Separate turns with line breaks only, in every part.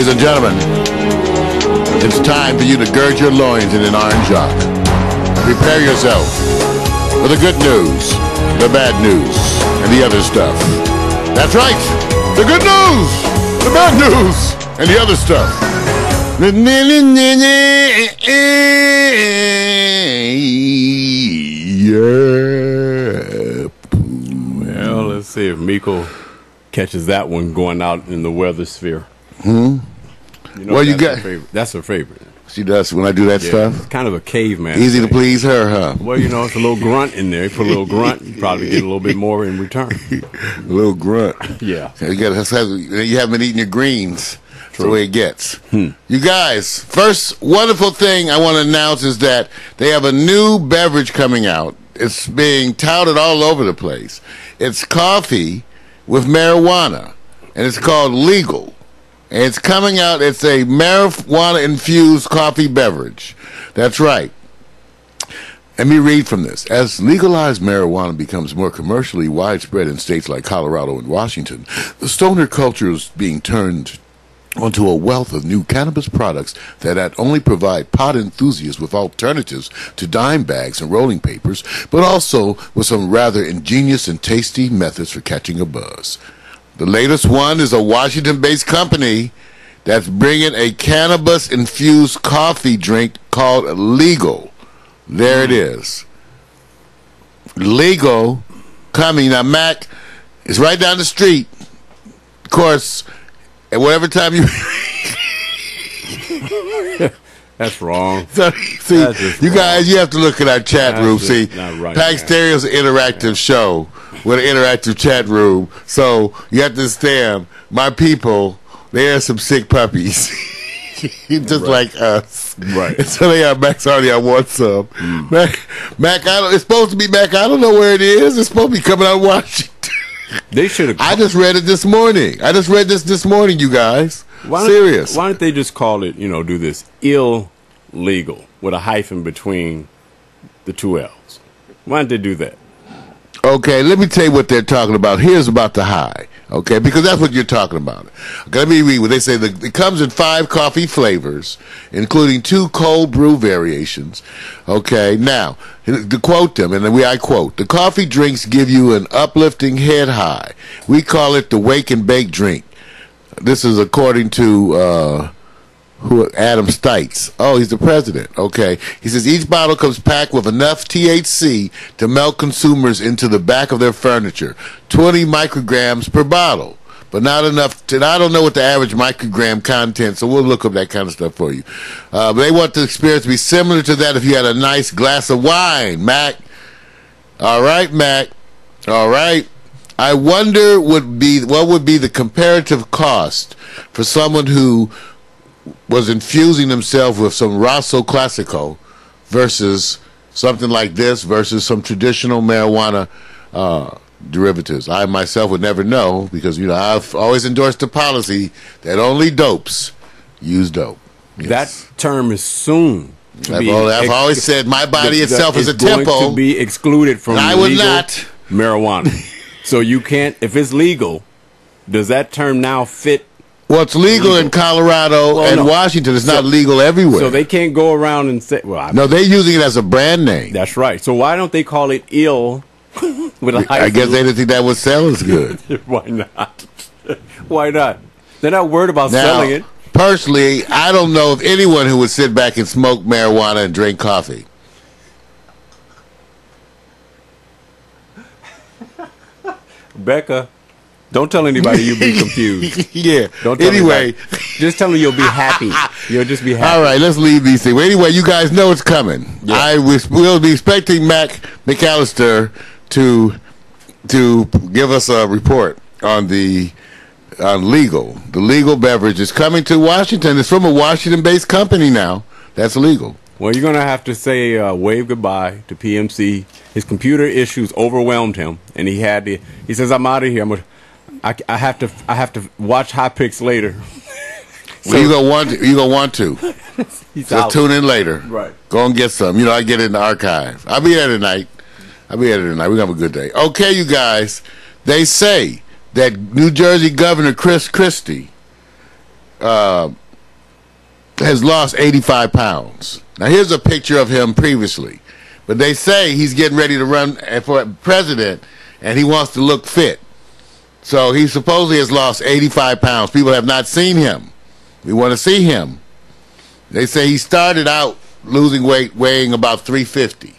Ladies and gentlemen, it's time for you to gird your loins in an orange jock. Prepare yourself for the good news, the bad news, and the other stuff. That's right, the good news, the bad news, and the other stuff. Yeah.
Well, let's see if Miko catches that one going out in the weather sphere.
You know, well,
that's her favorite.
She does when I do that stuff.
It's kind of a caveman.
Easy to please her, huh?
Well, you know, it's a little grunt in there. You put a little grunt, you probably get a little bit more in return.
A little grunt.
Yeah.
You haven't been eating your greens. That's the way it gets. You guys, first wonderful thing I want to announce is that they have a new beverage coming out. It's being touted all over the place. It's coffee with marijuana, and it's called Legal. And it's coming out. It's a marijuana-infused coffee beverage. That's right. Let me read from this. As legalized marijuana becomes more commercially widespread in states like Colorado and Washington, the stoner culture is being turned onto a wealth of new cannabis products that not only provide pot enthusiasts with alternatives to dime bags and rolling papers, but also with some rather ingenious and tasty methods for catching a buzz. The latest one is a Washington-based company that's bringing a cannabis-infused coffee drink called Legal. There it is. Legal coming. Now, Mac is right down the street. Of course, at whatever time you...
That's wrong.
So, see, you guys, you have to look at our chat room. See,
right,
Pack Stereo's an interactive show with an interactive chat room. So you have to understand, my people, they are some sick puppies. Just like us.
Right.
And so they are Max Hardy, I want some. Mac, it's supposed to be Mac. I don't know where it is. It's supposed to be coming out of Washington.
They should have.
I just read it this morning. I just read this morning, you guys. Serious.
Why don't they just call it, do this illegal with a hyphen between the two L's? Why don't they do that?
Okay, let me tell you what they're talking about. Here's about the high, okay, because that's what you're talking about. Okay, let me read what they say. It comes in 5 coffee flavors, including 2 cold brew variations. Okay, now, to quote them, and I quote, "The coffee drinks give you an uplifting head high. We call it the wake and bake drink." This is according to Adam Stites. Oh, he's the president. Okay. He says each bottle comes packed with enough THC to melt consumers into the back of their furniture. 20 micrograms per bottle. But not enough to, I don't know what the average microgram content, so we'll look up that kind of stuff for you. But they want the experience to be similar to that if you had a nice glass of wine, Mac. All right, Mac. All right. I wonder what would be the comparative cost for someone who was infusing himself with some Rosso Classico versus something like this versus some traditional marijuana derivatives. I myself would never know because, I've always endorsed the policy that only dopes use dope. Yes.
That term is soon.
I've always said my body itself is a temple.
Going to be excluded from
I would not.
Marijuana. So you can't, if it's legal, does that term now fit?
Well, it's legal in Colorado and Washington. It's not legal everywhere.
So they can't go around and say,
no, they're using it as a brand name.
That's right. So why don't they call it ill with a hyphen?
I guess they didn't think that would sell as good.
Why not? Why not? They're not worried about selling it.
Personally, I don't know of anyone who would sit back and smoke marijuana and drink coffee.
Becca, don't tell anybody you'll be confused.
Yeah.
Don't tell
anyway,
just tell me you'll be happy. You'll just be happy.
All right, let's leave these things. Well, anyway, you guys know it's coming. Yeah. We'll be expecting Mac McAllister to give us a report on the legal. The legal beverage is coming to Washington. It's from a Washington-based company now. That's legal.
Well, you're going to have to say wave goodbye to PMC. His computer issues overwhelmed him, and he says, "I'm out of here. I have to watch Hot Picks later."
So you're gonna want to. So tune in later.
Right.
Go and get some. I get it in the archive. I'll be there tonight. We're gonna have a good day. Okay, you guys. They say that New Jersey Governor Chris Christie has lost 85 pounds. Now, here's a picture of him previously. But they say he's getting ready to run for president, and he wants to look fit. So he supposedly has lost 85 pounds. People have not seen him. We want to see him. They say he started out losing weight, weighing about 350.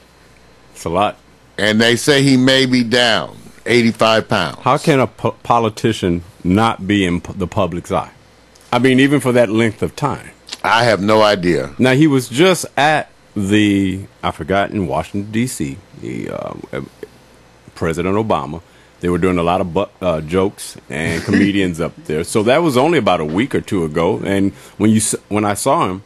It's a lot.
And they say he may be down 85 pounds.
How can a politician not be in the public's eye? I mean, even for that length of time.
I have no idea.
Now, he was just at in Washington, D.C., President Obama. They were doing a lot of jokes and comedians up there. So that was only about a week or two ago. And when I saw him,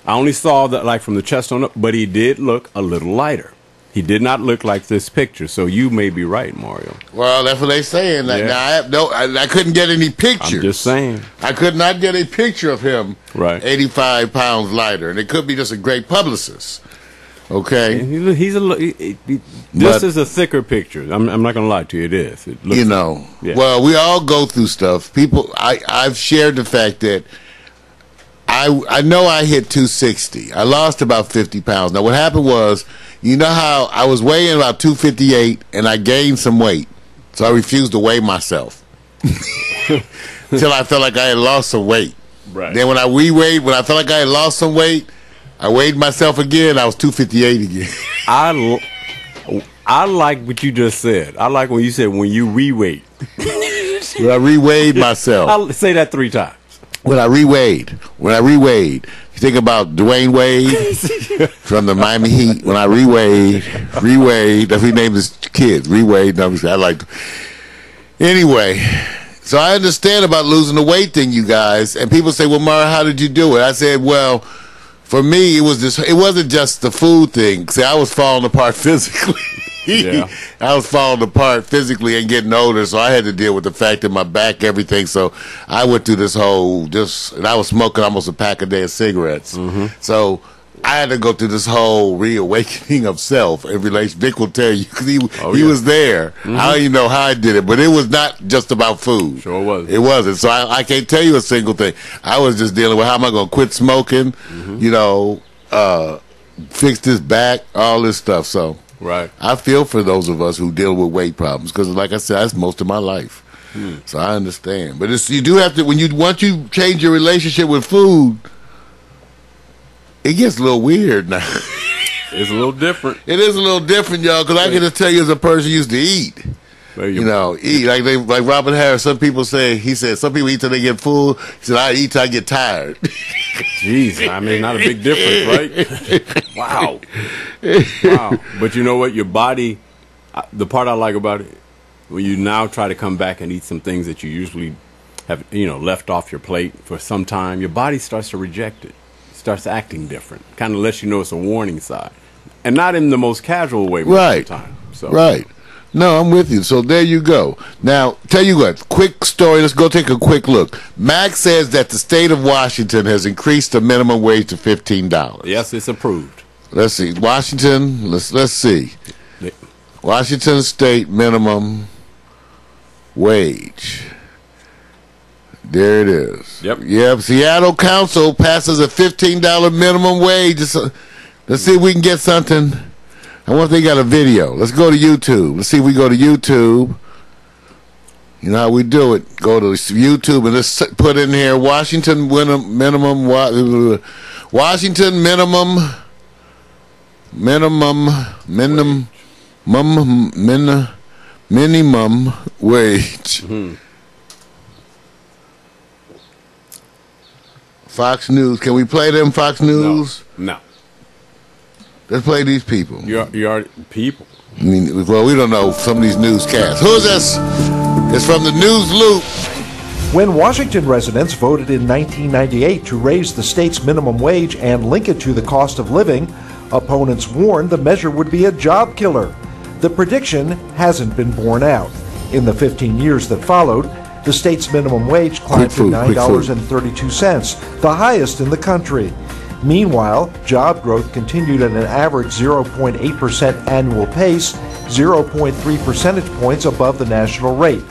I only saw that like from the chest on up, but he did look a little lighter. He did not look like this picture. So you may be right, Mario.
Well, that's what they're saying.
Yeah.
Now, I couldn't get any pictures.
I'm just saying.
I could not get a picture of him
right.
85 pounds lighter. And it could be just a great publicist. Okay?
This is a thicker picture. I'm not going to lie to you. It is. It looks
yeah. Well, we all go through stuff. I've shared the fact that I know I hit 260. I lost about 50 pounds. Now, what happened was, you know how I was weighing about 258 and I gained some weight. So I refused to weigh myself until I felt like I had lost some weight.
Right.
Then when I re-weighed, when I felt like I had lost some weight, I weighed myself again. I was 258 again.
I like what you just said. I like when you said when you re-weighed.
When I re-weighed myself.
I'll say that 3 times.
When I re-weighed, you think about Dwayne Wade from the Miami Heat. When I re-weighed, that's what he named his kids, re-weighed. I like. Anyway, so I understand about losing the weight thing, you guys. And people say, "Well, Mara, how did you do it?" I said, "Well, for me, it wasn't just the food thing. See, I was falling apart physically."
Yeah.
I was falling apart physically and getting older, so I had to deal with the fact that my back, everything. So I went through this whole and I was smoking almost a pack a day of cigarettes.
Mm-hmm.
So I had to go through this whole reawakening of self in relation. Vic will tell you because he was there.
Mm-hmm.
I don't even know how I did it, but it was not just about food.
Sure wasn't.
It wasn't. So I can't tell you a single thing. I was just dealing with how am I going to quit smoking, fix this back, all this stuff. So.
Right.
I feel for those of us who deal with weight problems because, like I said, that's most of my life. So I understand. But you do have to once you change your relationship with food, it gets a little weird now.
It's a little different.
It is a little different, y'all. Because I can just tell you, as a person who used to eat. Eat like Robert Harris. Some people he said some people eat till they get full. He said I eat till I get tired.
Jeez, I mean, not a big difference, right? Wow. But you know what? Your body. The part I like about it, when you now try to come back and eat some things that you usually have, left off your plate for some time, your body starts to reject it. It starts acting different. Kind of lets you know it's a warning sign, and not in the most casual way. Most of the time. So.
Right. No, I'm with you. So there you go. Now, tell you what, quick story. Let's go take a quick look. Max says that the state of Washington has increased the minimum wage to $15.
Yes, it's approved.
Let's see. Washington, let's see.
Yeah.
Washington state minimum wage. There it is.
Yep.
Seattle Council passes a $15 minimum wage. Let's see if we can get something. I wonder if they got a video. Let's go to YouTube. Let's see if we go to YouTube. You know how we do it. Go to YouTube and let's put in here Washington minimum wage.
Mm-hmm.
Fox News. Can we play them Fox News?
No.
Let's play these people.
You are people.
I mean, well, we don't know some of these newscasts. Who's this? It's from the News Loop.
When Washington residents voted in 1998 to raise the state's minimum wage and link it to the cost of living, opponents warned the measure would be a job killer. The prediction hasn't been borne out. In the 15 years that followed, the state's minimum wage climbed to $9.32, the highest in the country. Meanwhile, job growth continued at an average 0.8% annual pace, 0.3 percentage points above the national rate.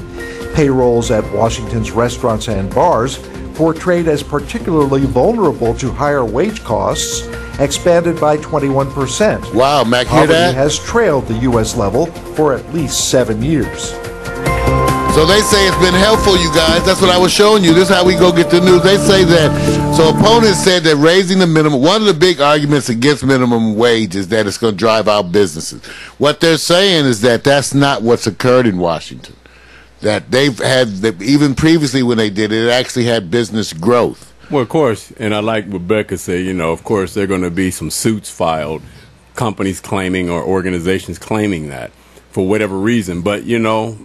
Payrolls at Washington's restaurants and bars portrayed as particularly vulnerable to higher wage costs, expanded by 21%.
Wow, Mac, hear
Poverty
that?
has trailed the U.S. level for at least 7 years.
So they say it's been helpful, you guys. That's what I was showing you. This is how we go get the news. They say that, so opponents said that raising the minimum, one of the big arguments against minimum wage is that it's going to drive out businesses. What they're saying is that that's not what's occurred in Washington. That they've had, even previously when they did it, it actually had business growth.
Well, of course, and I like what Becca said, you know, of course there are going to be some suits filed, companies claiming or organizations claiming that for whatever reason. But, you know,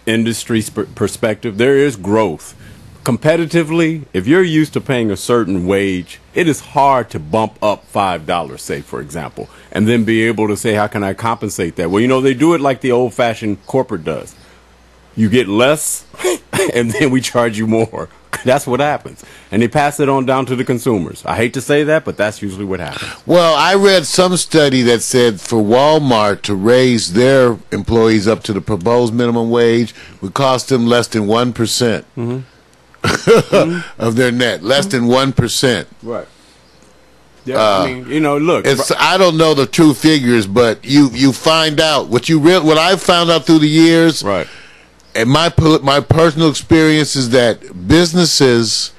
industry perspective, there is growth. Competitively, if you're used to paying a certain wage, it is hard to bump up $5, say, for example, and then be able to say, how can I compensate that? Well, you know, they do it like the old-fashioned corporate does. You get less, and then we charge you more. That's what happens. And they pass it on down to the consumers. I hate to say that, but that's usually what happens.
Well, I read some study that said for Walmart to raise their employees up to the proposed minimum wage would cost them less than 1% of their net. Less than 1%.
Right. Yeah, I mean, you know, look.
I don't know the true figures, but you find out what I've found out through the years.
Right.
And my personal experience is that businesses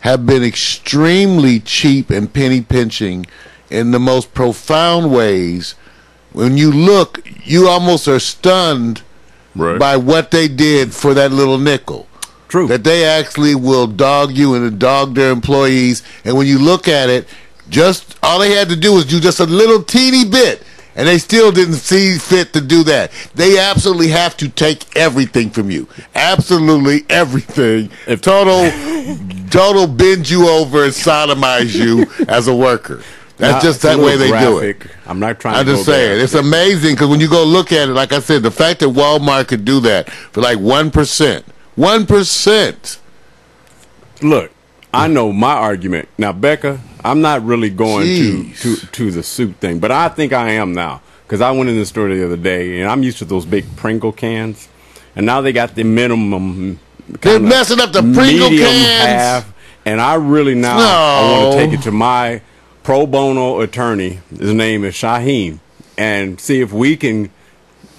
have been extremely cheap and penny pinching in the most profound ways. When you look, you almost are stunned by what they did for that little nickel.
True. That
they actually will dog you and dog their employees. And when you look at it, just all they had to do was do just a little teeny bit. And they still didn't see fit to do that. They absolutely have to take everything from you. Absolutely everything. Total bend you over and sodomize you as a worker. That's just that way they do it.
I'm not trying
I'm
to
just saying. It's amazing because when you go look at it, like I said, the fact that Walmart could do that for like 1%. 1%.
Look, I know my argument. Now, Becca, I'm not really going to the suit thing, but I think I am now because I went in the store the other day and I'm used to those big Pringle cans, and now they got the minimum.
They're messing up the Pringle cans.
Half, and I really now I want to take it to my pro bono attorney. His name is Shaheem, and see if we can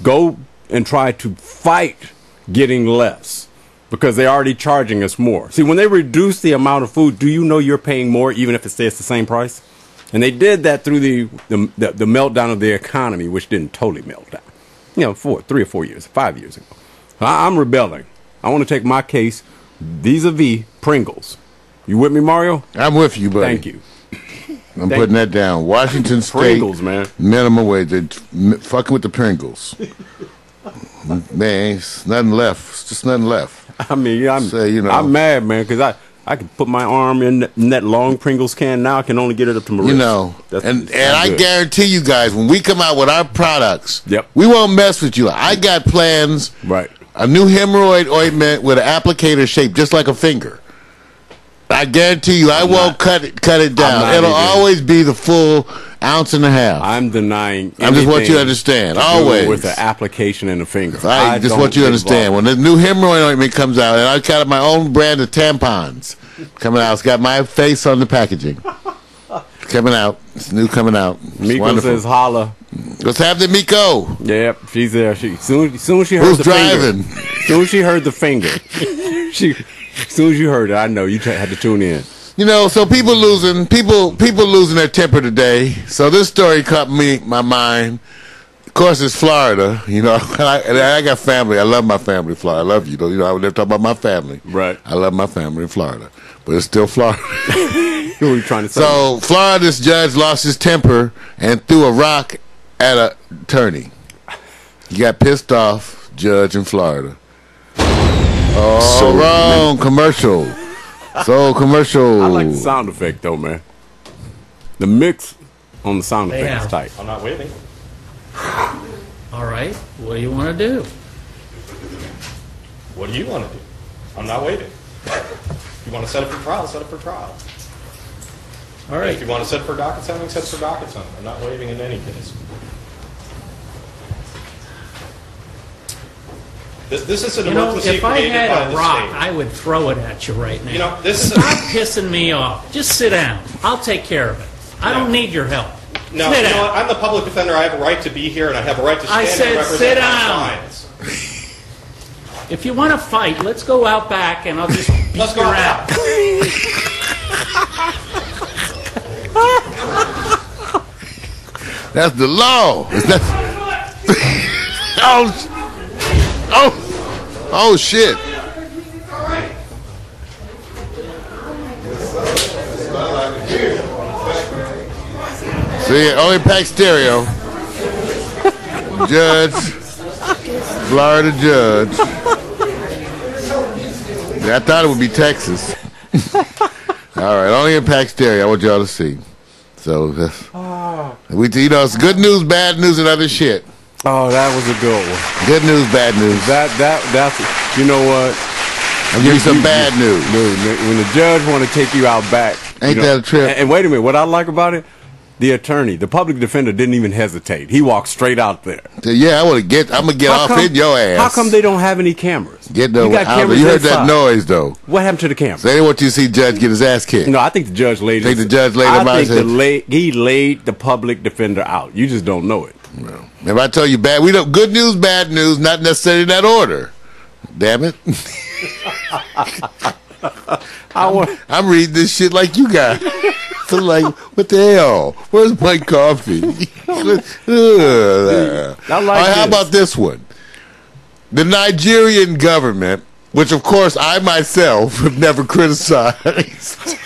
go and try to fight getting less. Because they're already charging us more. See, when they reduce the amount of food, do you know you're paying more even if it stays the same price? And they did that through the meltdown of the economy, which didn't totally melt down. You know, 3 or 4 years, 5 years ago. I'm rebelling. I want to take my case vis-a-vis Pringles. You with me, Mario?
I'm with you, buddy.
Thank you.
I'm putting that down. Washington State
Pringles, man.
Minimum wage. They're fucking with the Pringles. Man, it's nothing left. It's just nothing left.
I mean, I'm mad, man, because I can put my arm in that long Pringles can. Now I can only get it up to my wrist.
You know, and I guarantee you guys, when we come out with our products, we won't mess with you. I got plans.
Right.
A new hemorrhoid ointment with an applicator shaped just like a finger. I guarantee you, I won't cut it down. It'll always be the full ounce and a half.
I'm denying.
I just want you to understand. Always
with the application and the finger.
I just want you to understand. When the new hemorrhoid ointment comes out, and I got my own brand of tampons coming out. It's got my face on the packaging. It's coming out. It's new coming out. It's
Miko
wonderful.
says holla.
What's happening, Miko?
Yep, she's there. Soon as she heard
Who's
the
driving?
finger. Soon as she heard the finger. As soon as you heard it, I know you had to tune in.
You know, so people losing their temper today. So this story caught my mind. Of course, it's Florida. You know, and I got family. I love my family in Florida. I love you. You know, I would never talk about my family.
Right.
I love my family in Florida, but it's still Florida.
What are you trying to say?
So Florida's judge lost his temper and threw a rock at an attorney. He got pissed off. Judge in Florida. Oh, so wrong commercial. So commercial.
I like the sound effect though, man. The mix on the sound effect is tight.
I'm not waving.
All right. What do you want to do?
What do you want to do? I'm not waving. You want to set it for trial? Set it for trial.
All right.
If you want to set it for docket setting, set it for docket setting. I'm not waving in any case. This is an
You know,
emergency
if I
created by
had a
the
rock,
state.
I would throw it at you right now.
You know, this is
Stop pissing me off. Just sit down. I'll take care of it. I don't need your help.
No,
sit
you know
down.
what? I'm the public defender. I have a right to be here, and I have a right to
I
stand
said
and represent
sit
my
down.
clients.
If you want to fight, let's go out back and I'll just beat
Let's go
your
out
ass.
That's the law. Oh, shit. See, only pack stereo. Judge, Florida judge. Yeah, I thought it would be Texas. All right, only impact stereo. I want y'all to see. So it's good news, bad news, and other shit.
Oh, that was a good one.
Good news, bad news.
That's you know what?
I'll give you some bad news.
When the judge want to take you out back,
Ain't that a trip?
And wait a minute, what I like about it, the attorney, the public defender, didn't even hesitate. He walked straight out there.
Yeah, I'm gonna get off in your ass.
How come they don't have any cameras?
Get the
you got
out
cameras
there. You heard
inside.
that noise though.
What happened to the cameras?
They didn't want you to see Judge get his ass kicked.
No, I think the judge laid.
Think the judge laid him out?
I think he laid the public defender out. You just don't know it.
Well, if I tell you bad, we don't. Good news, bad news, not necessarily in that order. Damn it! I'm reading this shit like you guys. So like, what the hell? Where's my coffee?
I like
All right, how about this one? The Nigerian government, which of course I myself have never criticized.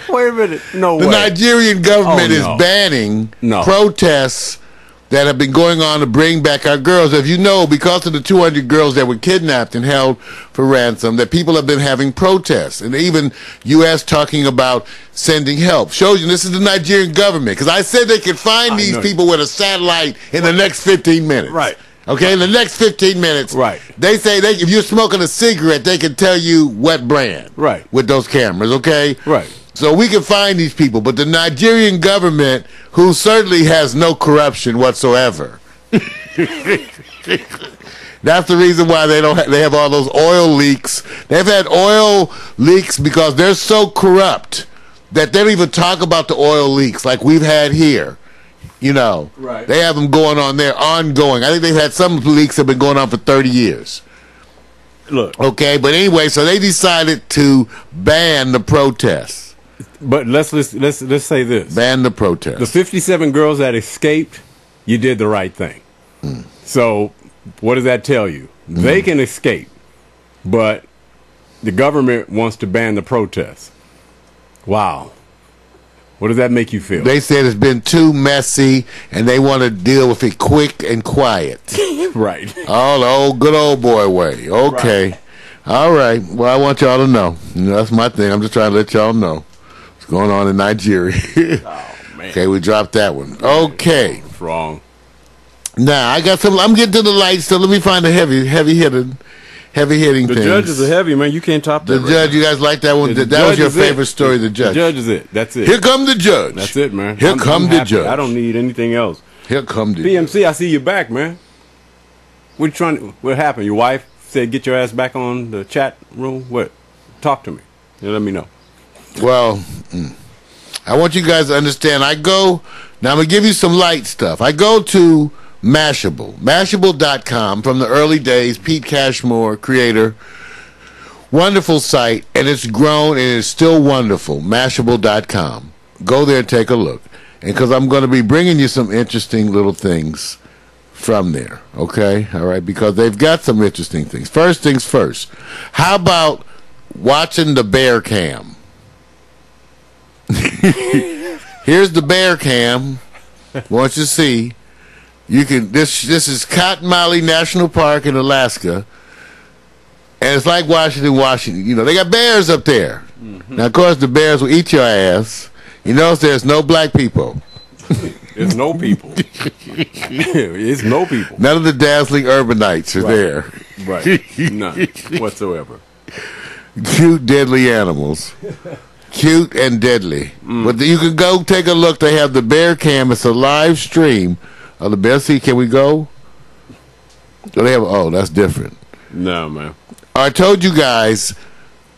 Wait a minute. No way.
The Nigerian government
Oh, no.
is banning
No.
protests that have been going on to bring back our girls. As you know, because of the 200 girls that were kidnapped and held for ransom, that people have been having protests. And even U.S. talking about sending help. Shows you this is the Nigerian government. Because I said they could find these people with a satellite in the next 15 minutes.
Right.
Okay, in the next 15 minutes,
Right.
They say if you're smoking a cigarette, they can tell you what brand.
Right.
With those cameras, okay?
Right.
So we can find these people, but the Nigerian government, who certainly has no corruption whatsoever, that's the reason why they have all those oil leaks. They've had oil leaks because they're so corrupt that they don't even talk about the oil leaks like we've had here. You know,
Right.
They have them going on there ongoing. I think they've had some leaks that have been going on for 30 years.
Look.
Okay, but anyway, so they decided to ban the protests.
But let's say this.
Ban the protests.
The 57 girls that escaped, you did the right thing. So what does that tell you? They can escape, but the government wants to ban the protests. Wow. What does that make you feel?
They said it's been too messy, and they want to deal with it quick and quiet.
Right.
Oh, the old good old boy way. Okay.
Right.
All right. Well, I want y'all to know. That's my thing. I'm just trying to let y'all know what's going on in Nigeria.
Oh, man.
Okay, we dropped that one. Okay.
What's wrong?
Now, I got some. I'm getting to the lights, so let me find a heavy hitting
The
things.
judge is a heavy, man. You can't top that.
The
right
judge,
now.
you guys like that one?
The
That was
judge
your
is it.
favorite story, the judge.
The judge is it. That's it.
Here come the judge.
That's it, man.
Here
I'm
come the
happy.
judge.
I don't need anything else.
Here come the
PMC, I see you back, man. What happened? Your wife said get your ass back on the chat room? What? Talk to me. You let me know.
Well, I want you guys to understand. Now I'm going to give you some light stuff. I go to Mashable, Mashable.com from the early days. Pete Cashmore, creator. Wonderful site, and it's grown and it's still wonderful. Mashable.com. Go there and take a look. And because I'm going to be bringing you some interesting little things from there, okay? All right, because they've got some interesting things. First things first. How about watching the bear cam? Here's the bear cam. Want you to see. You can. This is Cottonmouth National Park in Alaska, and it's like Washington. You know, they got bears up there. Mm-hmm. Now, of course, the bears will eat your ass. You notice there's no black people.
There's no people. It's no people.
None of the dazzling urbanites are there.
Right. None whatsoever.
Cute, deadly animals. Cute and deadly. But you can go take a look. They have the bear cam. It's a live stream of the bear. See, can we go? So they have. Oh, that's different.
No, man.
I told you guys.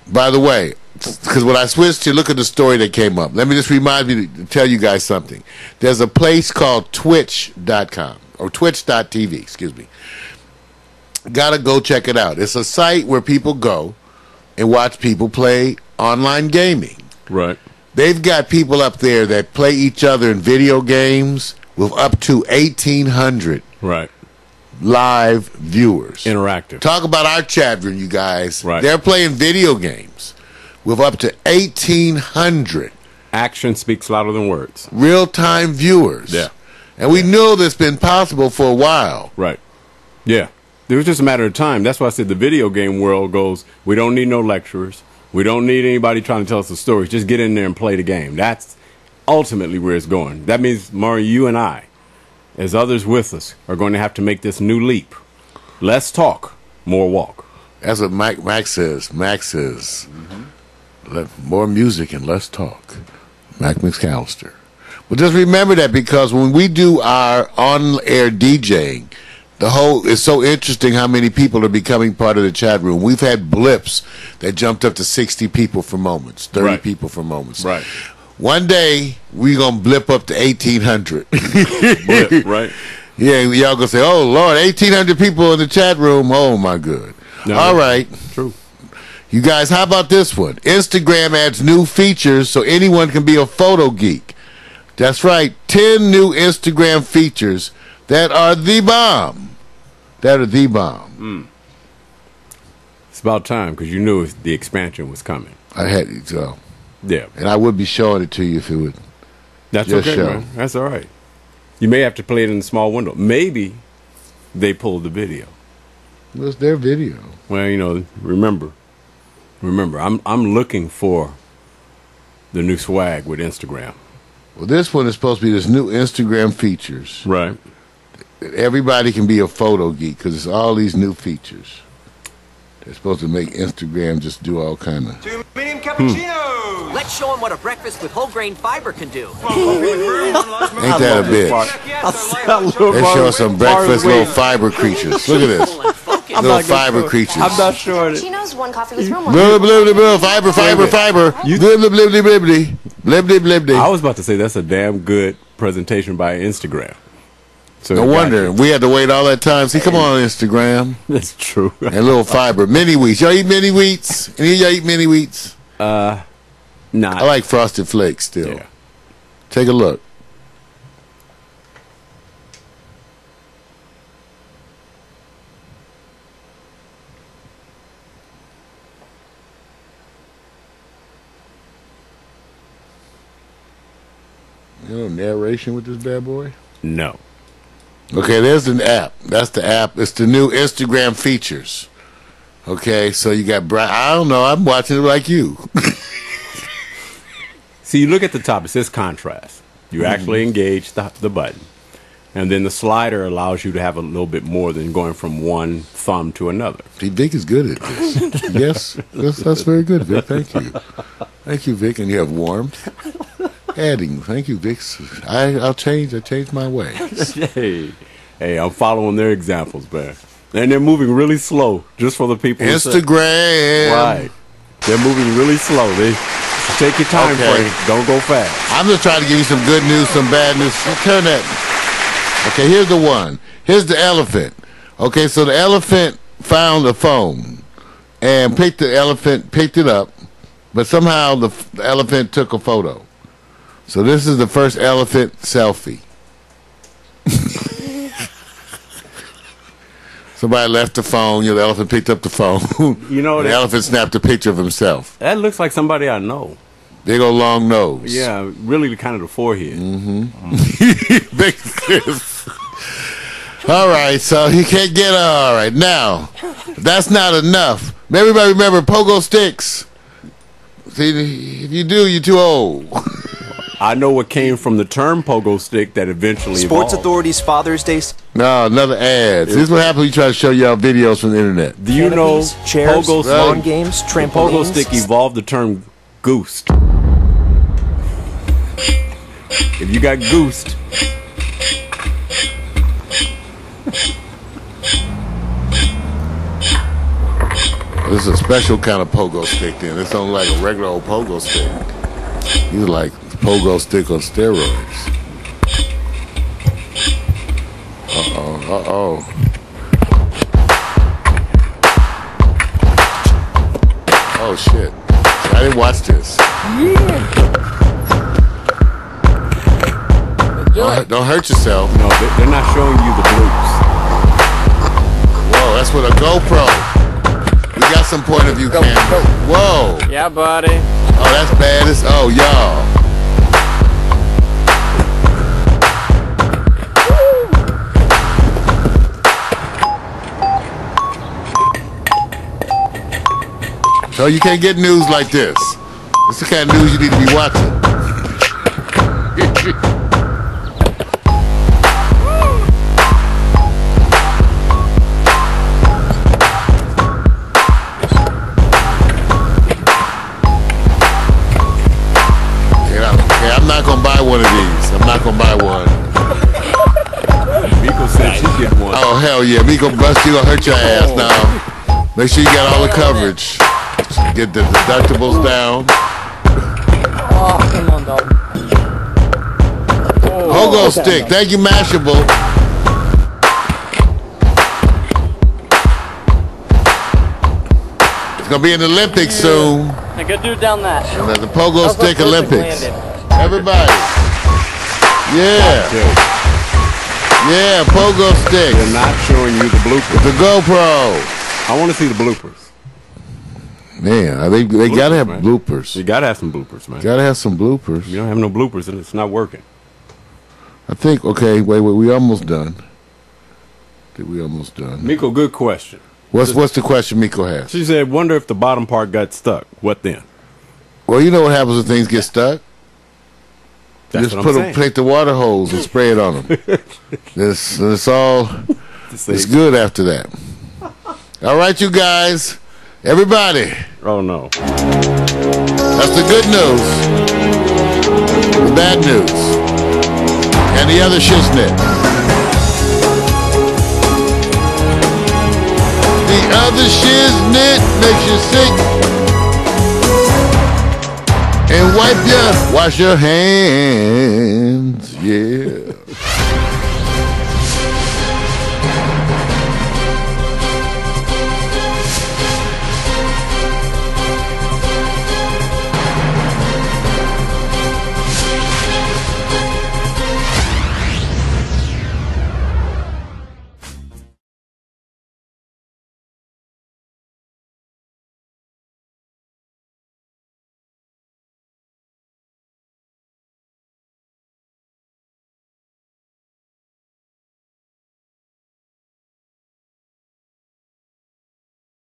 By the way, because when I switched to look at the story that came up, let me just remind you to tell you guys something. There's a place called Twitch.com or Twitch.tv. Excuse me. Gotta go check it out. It's a site where people go and watch people play online gaming.
Right.
They've got people up there that play each other in video games with up to 1,800
Right.
live viewers.
Interactive.
Talk about our chat room, you guys.
Right.
They're playing video games with up to 1,800
Action speaks louder than words.
real-time viewers.
Yeah.
And we know that's been possible for a while.
Right. Yeah. It was just a matter of time. That's why I said the video game world goes, we don't need no lecturers. We don't need anybody trying to tell us the stories. Just get in there and play the game. That's ultimately where it's going. That means, Maury, you and I, as others with us, are going to have to make this new leap. Less talk, more walk.
That's what Max says. Max says, more music and less talk. Mac McAllister. But just remember that, because when we do our on-air DJing, it's so interesting how many people are becoming part of the chat room. We've had blips that jumped up to 60 people for moments, 30
Right.
people for moments.
Right.
One day, we're going to blip up to 1,800.
Right.
Yeah, y'all going to say, oh, Lord, 1,800 people in the chat room. Oh, my good.
No,
All right.
True.
You guys, how about this one? Instagram adds new features so anyone can be a photo geek. That's right. 10 new Instagram features that are the bomb.
It's about time, because you knew the expansion was coming.
I had so,
Yeah.
and I would be showing it to you if it would.
That's
Just
okay,
show.
man. That's all right. You may have to play it in a small window. Maybe they pulled the video.
It was their video.
Well, remember, I'm looking for the new swag with Instagram.
Well, this one is supposed to be this new Instagram features.
Right.
Everybody can be a photo geek because it's all these new features. They're supposed to make Instagram just do all kind of.
2 medium cappuccinos.
Let's show them what a breakfast with whole grain fiber can do.
Ain't that a bitch?
They
They show us some breakfast little fiber creatures. Look at this. Little fiber creatures.
I'm not sure.
Cappuccinos, 1 coffee with room
Blah, blah, blah, blah, fiber, fiber, fiber. Blah, blah, blah, blah, blah, blah, blah, blah, blah.
I was about to say that's a damn good presentation by Instagram. So
No
it got
wonder.
you.
We had to wait all that time. See, come on Instagram.
That's true.
And little fiber. Mini wheats. Y'all eat mini wheats? Any of y'all eat mini wheats?
Not.
I like Frosted Flakes still.
Yeah.
Take a look. You know narration with this bad boy?
No.
Okay, there's an app. That's the app. It's the new Instagram features. Okay, so you got I don't know. I'm watching it like you.
See, you look at the top. It says contrast. You actually engage the button. And then the slider allows you to have a little bit more than going from one thumb to another.
See, Vic is good at this. Yes, that's very good, Vic. Thank you. Thank you, Vic. And you have warmth. Adding. Thank you, Vic. I'll change. I changed my way.
Hey, I'm following their examples, man. And they're moving really slow, just for the people.
Instagram.
Right. They're moving really slow. They take your time frame. Don't go fast.
I'm just trying to give you some good news, some bad news. Turn that. Okay, here's the one. Here's the elephant. Okay, so the elephant found a phone and picked it up, but somehow the elephant took a photo. So this is the first elephant selfie. Somebody left the phone. The elephant picked up the phone. The elephant snapped a picture of himself.
That looks like somebody I know.
Big old long nose.
Yeah, really kind of the forehead.
Big fist. All right, so he can't get all right. Now, that's not enough. Everybody remember Pogo sticks. See, if you do, you're too old.
I know what came from the term pogo stick that eventually
Sports
evolved.
Authority's Father's Day.
No, another ad. This is what happens when you try to show y'all videos from the internet.
Do you know
Canopies, chairs,
pogo
lawn
stick?
games,
The
trampolines.
pogo stick evolved the term goosed. If you got goosed,
This is a special kind of pogo stick then. It's not like a regular old pogo stick. These are like pogo stick on steroids. Uh-oh. Oh, shit. I didn't watch this. Don't hurt yourself.
No, they're not showing you the bloops.
Whoa, that's with a GoPro. We got some point of view cameras. Whoa.
Yeah, buddy.
Oh, that's bad. Oh, y'all. So you can't get news like this. It's the kind of news you need to be watching. I'm not gonna buy one of these. I'm not gonna buy one.
Miko said she'd get one.
Oh hell yeah, Miko bust you, gonna hurt your ass now. Make sure you got all the coverage. Get the deductibles down.
Oh, come on, dog.
Pogo stick. Thank you, Mashable. It's gonna be in the Olympics soon.
A good dude down that.
And there's the Pogo Stick Olympics. Everybody. Yeah. Yeah, Pogo Stick.
They're not showing you the bloopers.
The GoPro.
I want to see the bloopers.
Man, they gotta have bloopers.
You gotta have some bloopers, man.
Gotta have some bloopers.
You don't have no bloopers, and it's not working.
I think. Okay, wait. We almost done. I think we almost done.
Miko, good question.
What's the question Miko has?
She said, "Wonder if the bottom part got stuck. What then?"
Well, you know what happens when things get stuck.
That's
Just
what I'm saying.
take the water hose and spray it on them. it's all. It's good after that. All right, you guys. Everybody.
Oh no.
That's the good news. The bad news. And the other shiznit. The other shiznit makes you sick. And wash your hands. Yeah.